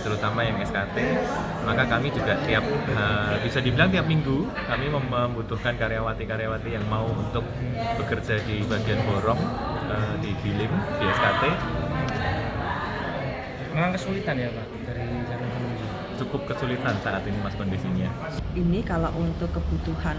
terutama yang SKT, maka kami juga bisa dibilang tiap minggu kami membutuhkan karyawati-karyawati yang mau untuk bekerja di bagian borong, di Gilim, di SKT. Memang kesulitan ya Pak dari Jarum sendiri? Cukup kesulitan saat ini Mas kondisinya. Ini kalau untuk kebutuhan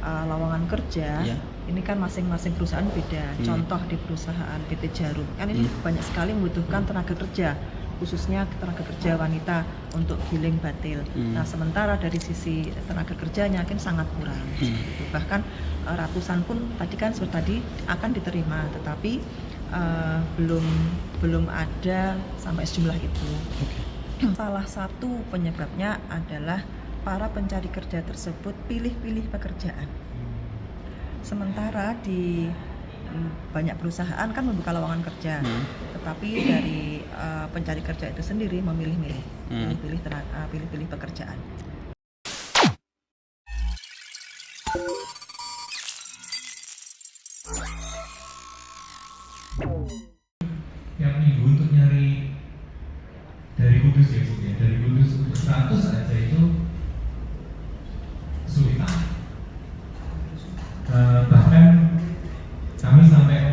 lowongan kerja, ini kan masing-masing perusahaan beda. Contoh di perusahaan PT Jarum, kan ini banyak sekali membutuhkan tenaga kerja, khususnya tenaga kerja wanita untuk giling batil. Nah, sementara dari sisi tenaga kerjanya kan sangat kurang. Gitu. Bahkan ratusan pun tadi kan seperti tadi akan diterima, tetapi belum ada sampai sejumlah itu. Salah satu penyebabnya adalah para pencari kerja tersebut pilih-pilih pekerjaan. Sementara di banyak perusahaan kan membuka lowongan kerja, tetapi dari pencari kerja itu sendiri memilih-milih, pilih-pilih pekerjaan. Tiap minggu untuk nyari dari Kudus ya Bu ya, dari Kudus untuk 100 aja itu kesulitan. Bahkan kami sampai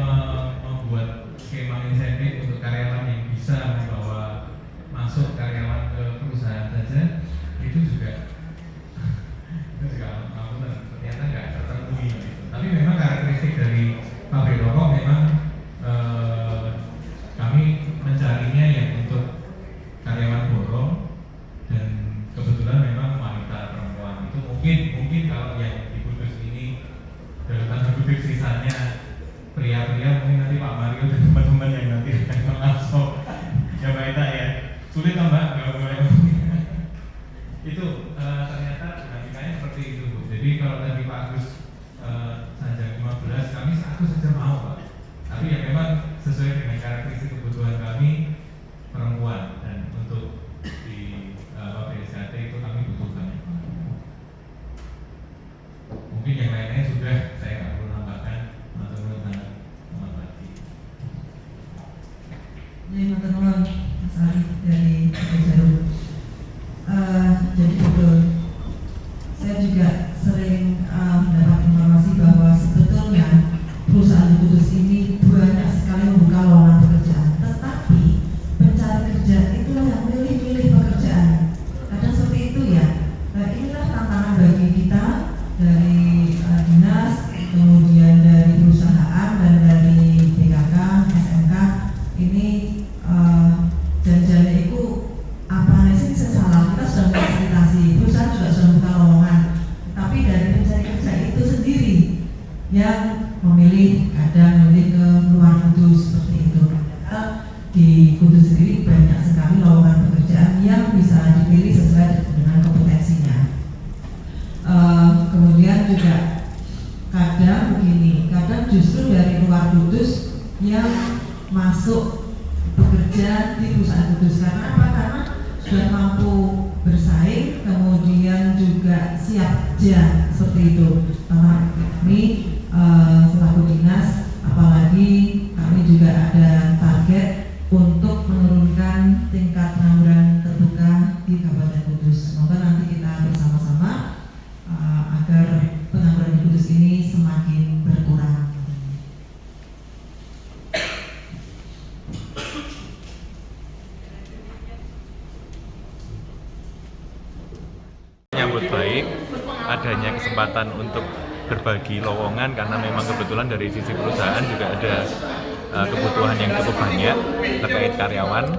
membuat skema insentif untuk karyawan yang bisa membawa masuk karyawan ke perusahaan saja, itu juga ternyata nggak terpenuhi gitu. Tapi memang karakteristik dari pabrik rokok memang kami mencarinya yang untuk karyawan borong, dan kebetulan memang wanita perempuan itu mungkin kalau yang di Kudus ini dalam tanda kutip sisanya pria-pria, mungkin nanti Pak Mario dan teman-teman yang nanti akan langsung ya Mbak Ita ya, sulit kan Mbak kalau mulai itu ternyata dinamikanya seperti itu Bu. Jadi kalau tadi Pak Agus Sanjang 15, kami 100 saja mau Pak, tapi ya memang sesuai dengan karakteristik kebutuhan kami perempuan, dan untuk di PSKT itu kami butuhkan. Mungkin yang lainnya sudah saya nggak perlu nambahkan, teman-teman selamat pagi. Teman-teman, Mas Ari dari PT Jarum. Jadi betul, saya juga sering mendapat informasi bahwa sebetulnya perusahaan Kudus ini banyak sekali membuka lowongan pekerjaan, tetapi pencari kerja itu yang milih-milih pekerjaan. Kadang seperti itu ya. Nah, inilah tantangan bagi kita dari dinas, kemudian dari perusahaan dan dari BKK, SMK. Ini janjinya itu apa sih salah, kita sudah memfasilitasi, perusahaan juga sudah membuka lowongan, tapi dari pencari kerja itu sendiri yang memilih, kadang memilih ke luar Kudus seperti itu. Di Kudus sendiri banyak sekali lowongan pekerjaan yang bisa dipilih sesuai dengan kompetensinya. Kemudian juga kadang begini, kadang justru dari luar Kudus yang masuk bekerja di perusahaan Kudus. Karena apa? Karena sudah mampu bersaing, kemudian juga siap kerja seperti itu. Karena kami selaku dinas, apalagi kami juga ada target untuk menurunkan tingkat pengangguran terbuka di Kabupaten Kudus. Semoga nanti kita bersama-sama agar pengangguran di Kudus ini semakin berkurang. Menyambut baik adanya kesempatan untuk berbagi lowongan, karena memang kebetulan dari sisi perusahaan juga ada kebutuhan yang cukup banyak terkait karyawan.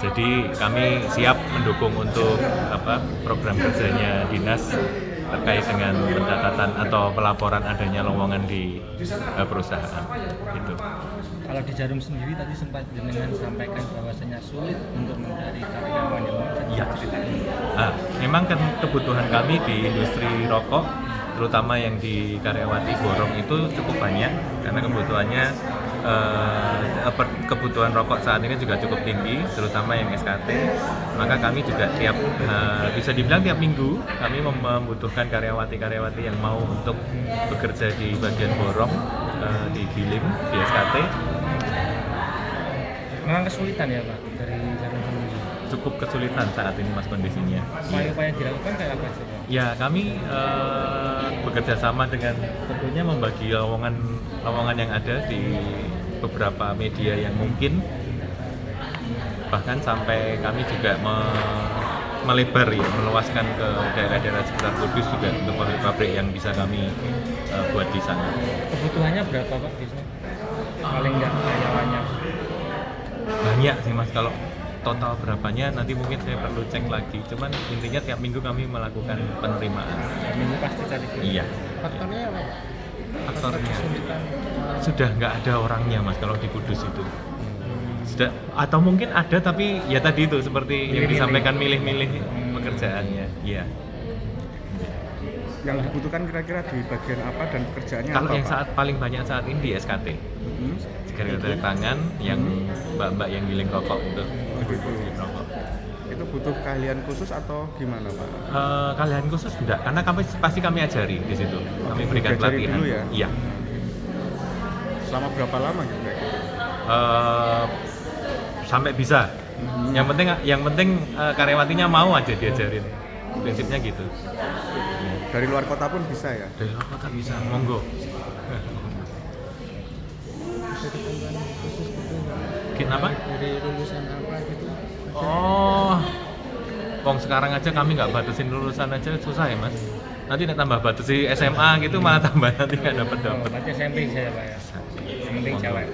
Jadi kami siap mendukung untuk program kerjanya dinas terkait dengan pencatatan atau pelaporan adanya lowongan di perusahaan. Itu. Kalau di Jarum sendiri tadi sempat jenengan sampaikan bahwasanya sulit untuk mencari karyawan yang Ya. Memang kan kebutuhan kami di industri rokok, terutama yang di karyawati borong itu cukup banyak, karena kebutuhan rokok saat ini juga cukup tinggi, terutama yang SKT. Maka kami juga bisa dibilang tiap minggu kami membutuhkan karyawati-karyawati yang mau untuk bekerja di bagian borong, di Gilim, di SKT. memang kesulitan ya Pak dari Jarum sendiri? cukup kesulitan saat ini Mas kondisinya. Upaya-upaya dilakukan kayak apa sih Pak? Ya kami bekerja sama dengan tentunya membagi lowongan yang ada di beberapa media yang mungkin, bahkan sampai kami juga melebar ya, meluaskan ke daerah-daerah sekitar Kudus juga untuk pabrik-pabrik yang bisa kami buat di sana. Kebutuhannya berapa Pak di sini? Paling nggak karyawannya? Banyak sih Mas, kalau total berapanya nanti mungkin saya perlu cek lagi. Cuman intinya tiap minggu kami melakukan penerimaan. Minggu pasti cari sini. Iya. Faktornya apa Pak? Faktornya sudah nggak ada orangnya Mas kalau di Kudus itu. Sudah, atau mungkin ada tapi ya tadi itu seperti yang disampaikan milih-milih pekerjaannya. Iya. Yang dibutuhkan kira-kira di bagian apa dan pekerjaannya Kalau apa, yang Pak? saat paling banyak saat ini di SKT, sekretariat tangan, yang mbak-mbak yang giling rokok itu. Begitu. Giling rokok. Itu butuh keahlian khusus atau gimana, Pak? Kalian khusus enggak, karena pasti kami ajari di situ. Kami berikan Diajari pelatihan. dulu ya? Iya. Selama berapa lama gitu kayak gitu? Sampai bisa. Yang penting karyawatinya mau aja diajarin. Prinsipnya gitu. Dari luar kota pun bisa ya? Dari luar kota bisa, monggo. Kenapa? Dari lulusan apa gitu? Oh, wong sekarang aja kami nggak batasin lulusan aja susah ya Mas. Nanti tambah batasi SMA gitu malah tambah nanti nggak dapat. Berarti SMP saya Pak ya? Yang penting cewek.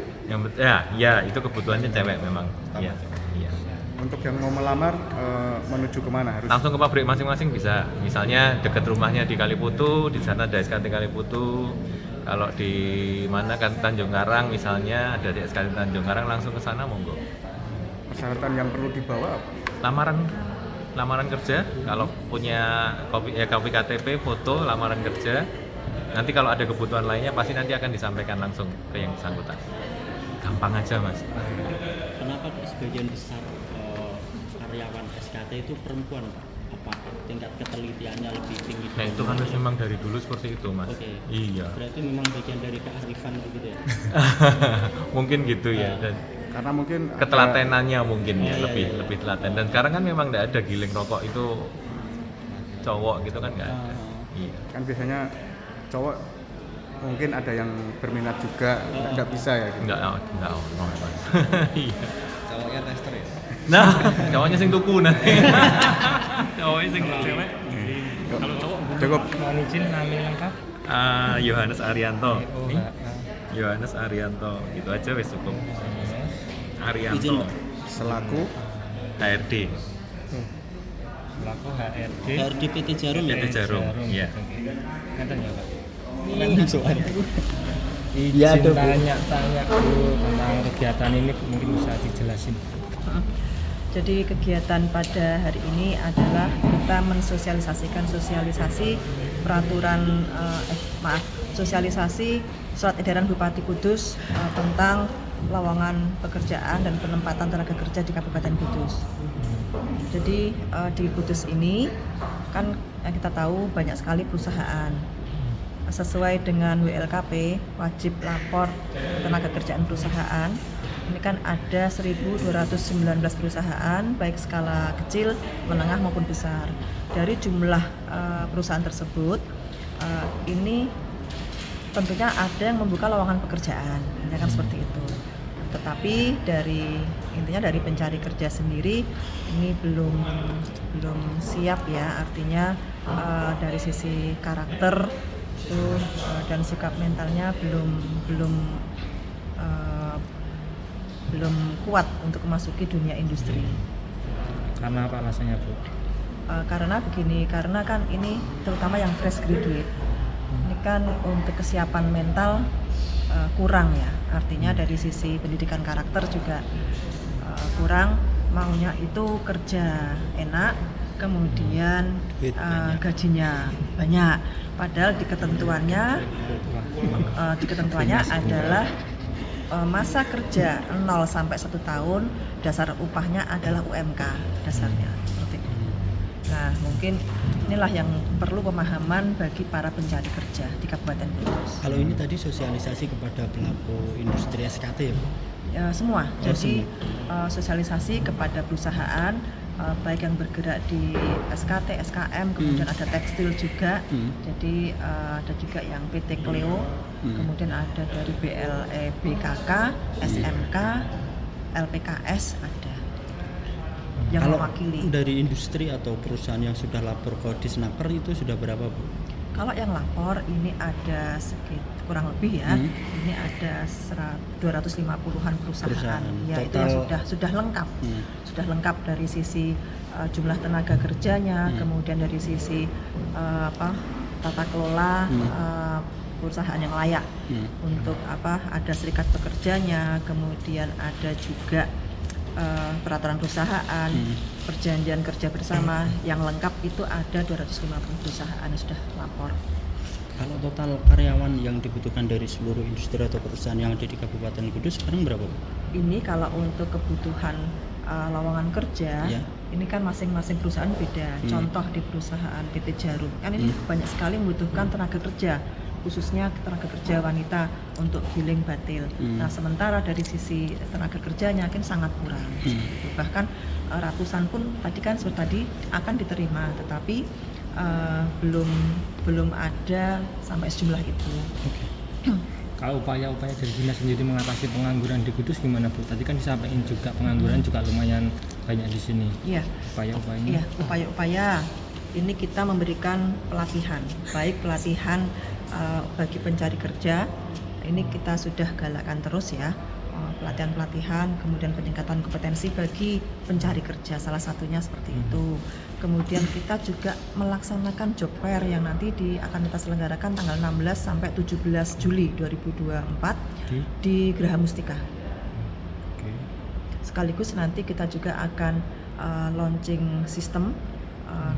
Ya itu kebutuhannya cewek memang. Iya. Iya. Untuk yang mau melamar menuju kemana harus? Langsung ke pabrik masing-masing bisa. Misalnya dekat rumahnya di Kaliputu, di sana ada SKT Kaliputu. Kalau di mana kan Tanjung Karang misalnya ada di SKT Tanjung Karang, langsung ke sana monggo. Persyaratan yang perlu dibawa apa? Lamaran kerja, kalau punya kopi KTP, foto lamaran kerja. Nanti kalau ada kebutuhan lainnya pasti nanti akan disampaikan langsung ke yang bersangkutan. Gampang aja Mas. Kenapa sebagian besar karyawan SKT itu perempuan Pak? Apa tingkat ketelitiannya lebih tinggi? Nah itu kan memang dari dulu seperti itu Mas. Oke. Iya. Berarti memang bagian dari kearifan begitu ya? Mungkin gitu ya. Dan Karena mungkin ketelatenannya mungkin ya, Iya, lebih telaten. Dan sekarang kan memang nggak ada giling rokok itu cowok gitu kan nggak ada. Iya. kan biasanya cowok mungkin ada yang berminat juga, nggak bisa ya gitu. Nggak Mas. Iya. Cowoknya tester ya? Nah, cowoknya sing tuku nanti. Cowoknya sing cewek. Kalau cowok Cukup. mohon izin nama lengkap. Yohanes Arianto. Oh, Yohanes Arianto. Itu aja wes cukup. Arianto. Izin, Pak. Selaku HRD. Selaku HRD. HRD PT Jarum ya? PT Jarum. Iya. Ngeten ya Pak. Iya, Izin ada, Bu. tanya dulu tentang kegiatan ini mungkin bisa dijelasin. Jadi kegiatan pada hari ini adalah kita sosialisasi peraturan sosialisasi surat edaran Bupati Kudus tentang lowongan pekerjaan dan penempatan tenaga kerja di Kabupaten Kudus. Jadi di Kudus ini kan kita tahu banyak sekali perusahaan. Sesuai dengan WLKP, wajib lapor tenaga kerjaan perusahaan. Ini kan ada 1.219 perusahaan, baik skala kecil, menengah maupun besar. Dari jumlah perusahaan tersebut, ini tentunya ada yang membuka lowongan pekerjaan, ya kan seperti itu. Tetapi intinya dari pencari kerja sendiri ini belum siap ya, artinya dari sisi karakter itu dan sikap mentalnya belum kuat untuk memasuki dunia industri. Karena apa alasannya Bu? Karena begini, karena kan ini terutama yang fresh graduate, ini kan untuk kesiapan mental kurang ya, artinya dari sisi pendidikan karakter juga kurang, maunya itu kerja enak, kemudian gajinya banyak, padahal di ketentuannya adalah masa kerja 0 sampai 1 tahun, dasar upahnya adalah UMK dasarnya seperti itu. Nah, mungkin inilah yang perlu pemahaman bagi para pencari kerja di Kabupaten Kudus. Kalau ini tadi sosialisasi kepada pelaku industri SKT ya Bu? Semua. Jadi sosialisasi kepada perusahaan baik yang bergerak di SKT, SKM, kemudian ada tekstil juga. Jadi ada juga yang PT Cleo, kemudian ada dari BLE, BKK, SMK, LPKS ada yang Kalau mewakili. dari industri atau perusahaan yang sudah lapor ke Disnaker itu sudah berapa, Bu? Kalau yang lapor ini ada kurang lebih ya, ini ada 250-an perusahaan. Ya itu yang sudah lengkap, sudah lengkap dari sisi jumlah tenaga kerjanya, kemudian dari sisi tata kelola perusahaan yang layak untuk ada serikat pekerjanya, kemudian ada juga peraturan perusahaan, perjanjian kerja bersama yang lengkap itu ada 250 perusahaan yang sudah lapor. Kalau total karyawan yang dibutuhkan dari seluruh industri atau perusahaan yang ada di Kabupaten Kudus sekarang berapa, Bu? Ini kalau untuk kebutuhan lowongan kerja, ini kan masing-masing perusahaan beda. Contoh di perusahaan PT Jarum, kan ini banyak sekali membutuhkan tenaga kerja, khususnya tenaga kerja wanita untuk billing batil. Nah, sementara dari sisi tenaga kerjanya kan sangat kurang. Bahkan ratusan pun tadi kan seperti tadi akan diterima, tetapi belum ada sampai sejumlah itu. Kalau upaya-upaya dari dinas sendiri mengatasi pengangguran di Kudus gimana, Bu? Tadi kan disampaikan juga pengangguran juga lumayan banyak di sini. Iya. Upaya-upayanya? Iya, upaya-upaya ini kita memberikan pelatihan, baik pelatihan bagi pencari kerja. Ini kita sudah galakkan terus ya, pelatihan-pelatihan, kemudian peningkatan kompetensi bagi pencari kerja, salah satunya seperti itu. Kemudian kita juga melaksanakan job fair yang nanti akan kita selenggarakan tanggal 16 sampai 17 Juli 2024 di Geraha Mustika. Sekaligus nanti kita juga akan launching sistem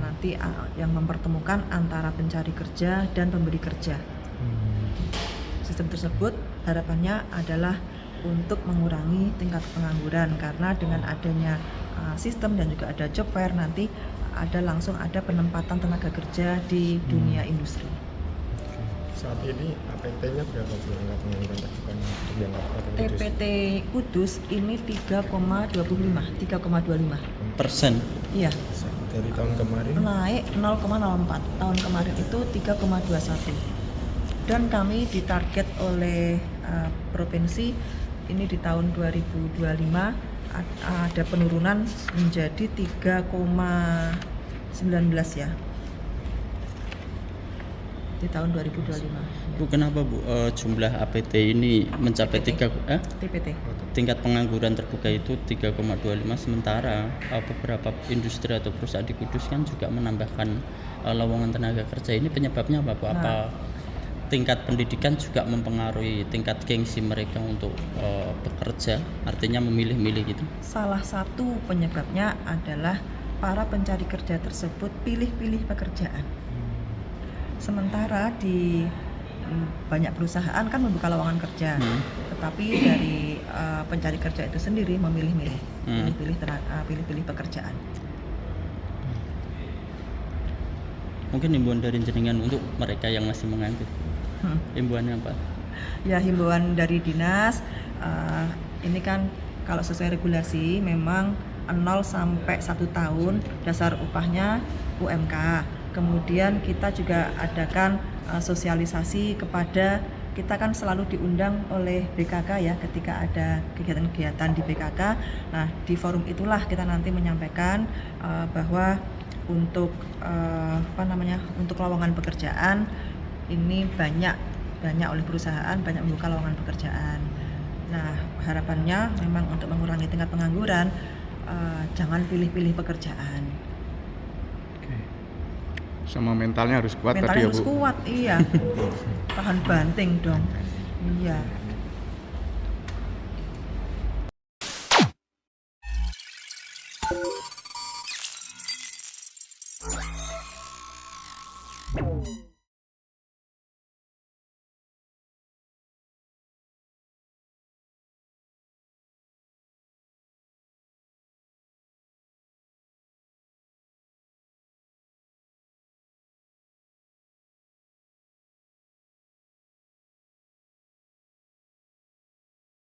nanti yang mempertemukan antara pencari kerja dan pemberi kerja. Sistem tersebut harapannya adalah untuk mengurangi tingkat pengangguran, karena dengan adanya sistem dan juga ada job fair nanti langsung ada penempatan tenaga kerja di dunia industri. Saat ini APT-nya berapa, Bu, angka pengangguran terbuka untuk yang TPT Kudus ini 3,25 persen. Iya. Dari tahun kemarin Naik 0,04. Tahun kemarin itu 3,21. Dan kami ditarget oleh provinsi ini di tahun 2025 ada penurunan menjadi 3,19 ya. Di tahun 2025. Bu, kenapa, Bu, jumlah APT ini mencapai TPT. tingkat pengangguran terbuka itu 3,25, sementara beberapa industri atau perusahaan di Kudus kan juga menambahkan lowongan tenaga kerja. Ini penyebabnya apa, Bu? Apa tingkat pendidikan juga mempengaruhi tingkat gengsi mereka untuk bekerja, artinya memilih-milih gitu? Salah satu penyebabnya adalah para pencari kerja tersebut pilih-pilih pekerjaan. Sementara di banyak perusahaan kan membuka lowongan kerja, tetapi dari pencari kerja itu sendiri memilih-milih, pilih-pilih pekerjaan. Mungkin himbauan dari jenengan untuk mereka yang masih menganggur, himbauannya apa? Ya, himbauan dari dinas ini kan kalau sesuai regulasi memang 0 sampai 1 tahun dasar upahnya UMK. Kemudian kita juga adakan sosialisasi kepada, kita kan selalu diundang oleh BKK ya ketika ada kegiatan-kegiatan di BKK. Nah, di forum itulah kita nanti menyampaikan bahwa untuk untuk lowongan pekerjaan ini banyak oleh perusahaan, banyak membuka lowongan pekerjaan. Nah, harapannya memang untuk mengurangi tingkat pengangguran, jangan pilih-pilih pekerjaan. Sama mentalnya harus kuat Mentalnya tadi ya, Bu. harus kuat, iya. Tahan banting dong. Iya.